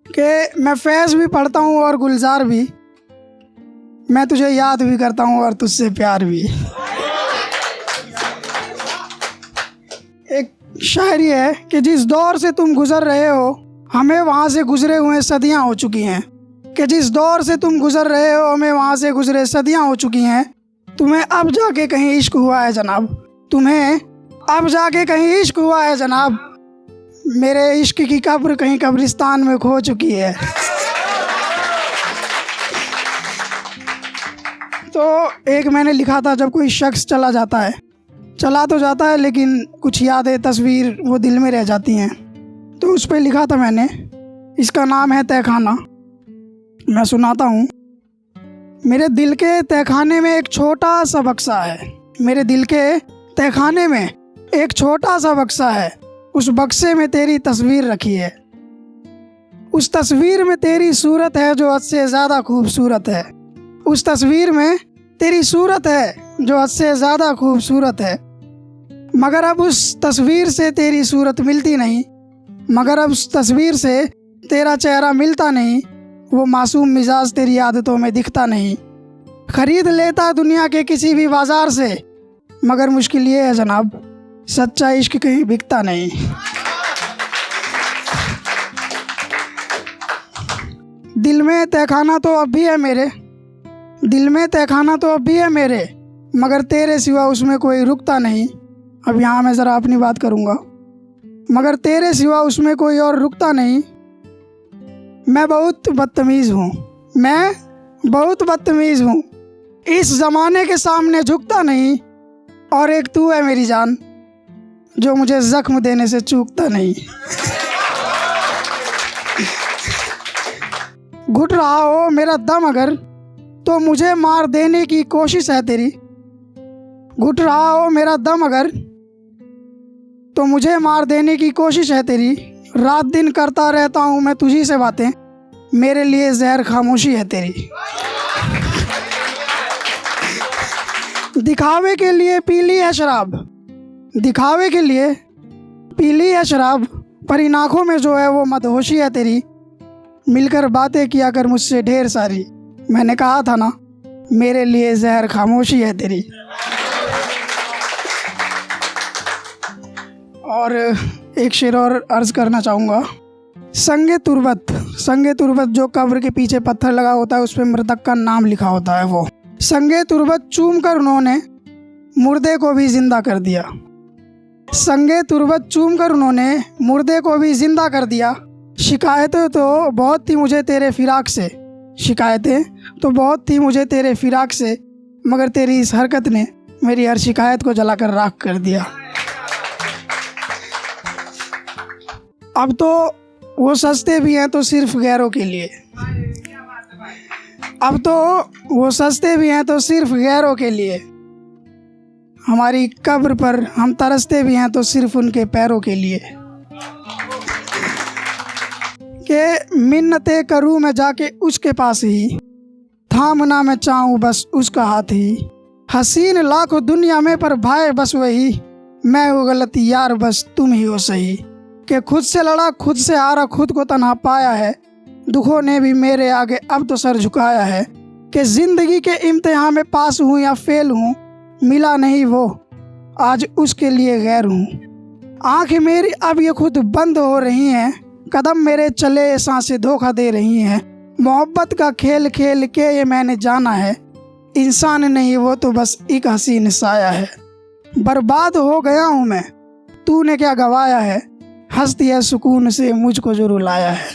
कि मैं फैज़ भी पढ़ता हूँ और गुलजार भी, मैं तुझे याद भी करता हूँ और तुझसे प्यार भी। एक शायरी है कि जिस दौर से तुम गुज़र रहे हो हमें वहाँ से गुज़रे हुए सदियाँ हो चुकी हैं। कि जिस दौर से तुम गुज़र रहे हो हमें वहाँ से गुज़रे सदियाँ हो चुकी हैं। तुम्हें अब जाके कहीं इश्क हुआ है जनाब, तुम्हें अब जाके कहीं इश्क हुआ है जनाब, मेरे इश्क की कब्र कहीं कब्रिस्तान में खो चुकी है। तो एक मैंने लिखा था, जब कोई शख्स चला जाता है, चला तो जाता है लेकिन कुछ यादें तस्वीर वो दिल में रह जाती हैं, तो उस पर लिखा था मैंने। इसका नाम है तहखाना। मैं सुनाता हूँ। मेरे दिल के तहखाने में एक छोटा सा बक्सा है, मेरे दिल के तहखाने में एक छोटा सा बक्सा है, उस बक्से में तेरी तस्वीर रखी है। उस तस्वीर में तेरी सूरत है जो हद से ज़्यादा खूबसूरत है। उस तस्वीर में तेरी सूरत है जो हद से ज़्यादा खूबसूरत है। मगर अब उस तस्वीर से तेरी सूरत मिलती नहीं, मगर अब उस तस्वीर से तेरा चेहरा मिलता नहीं, वो मासूम मिजाज तेरी आदतों में दिखता नहीं। ख़रीद लेता दुनिया के किसी भी बाज़ार से, मगर मुश्किल ये है जनाब, सच्चा इश्क कहीं बिकता नहीं। दिल में तहखाना तो अब भी है मेरे, दिल में तहखाना तो अब भी है मेरे, मगर तेरे सिवा उसमें कोई रुकता नहीं। अब यहाँ मैं ज़रा अपनी बात करूँगा। मगर तेरे सिवा उसमें कोई और रुकता नहीं। मैं बहुत बदतमीज़ हूँ, मैं बहुत बदतमीज़ हूँ, इस ज़माने के सामने झुकता नहीं। और एक तू है मेरी जान जो मुझे ज़ख्म देने से चूकता नहीं। घुट रहा हो मेरा दम अगर तो मुझे मार देने की कोशिश है तेरी। घुट रहा हो मेरा दम अगर तो मुझे मार देने की कोशिश है तेरी। रात दिन करता रहता हूँ मैं तुझी से बातें, मेरे लिए जहर खामोशी है तेरी। दिखावे के लिए पी ली है शराब, दिखावे के लिए पी ली है शराब, पर इन आँखों में जो है वो मदहोशी है तेरी। मिलकर बातें किया कर मुझसे ढेर सारी, मैंने कहा था ना मेरे लिए जहर खामोशी है तेरी। और एक शेर और अर्ज़ करना चाहूँगा। संगे तुर्बत जो कब्र के पीछे पत्थर लगा होता है उस पर मृतक का नाम लिखा होता है, वो संगे तुर्बत चूम कर उन्होंने मुर्दे को भी जिंदा कर दिया। संगे तुर्बत चूम कर उन्होंने मुर्दे को भी जिंदा कर दिया। शिकायतें तो बहुत थी मुझे तेरे फिराक से, शिकायतें तो बहुत थी मुझे तेरे फिराक से, मगर तेरी इस हरकत ने मेरी हर शिकायत को जलाकर राख कर दिया। अब तो वो सस्ते भी हैं तो सिर्फ गैरों के लिए, अब तो वो सस्ते भी हैं तो सिर्फ गैरों के लिए। हमारी कब्र पर हम तरसते भी हैं तो सिर्फ उनके पैरों के लिए। कि मिन्नतें करूँ मैं जाके उसके पास ही, थामना मैं चाहूँ बस उसका हाथ ही। हसीन लाखों दुनिया में पर भाई बस वही, मैं हूँ गलत यार बस तुम ही हो सही। कि खुद से लड़ा खुद से हारा खुद को तन्हा पाया है, दुखों ने भी मेरे आगे अब तो सर झुकाया है। कि ज़िंदगी के इम्तिहान में पास हूँ या फेल हूँ, मिला नहीं वो आज उसके लिए गैर हूँ। आँखें मेरी अब ये खुद बंद हो रही हैं, कदम मेरे चले सांसें धोखा दे रही हैं। मोहब्बत का खेल खेल के ये मैंने जाना है, इंसान नहीं वो तो बस एक हसीन साया है। बर्बाद हो गया हूँ मैं, तूने क्या गवाया है, हंसती है सुकून से मुझको जो रुलाया है।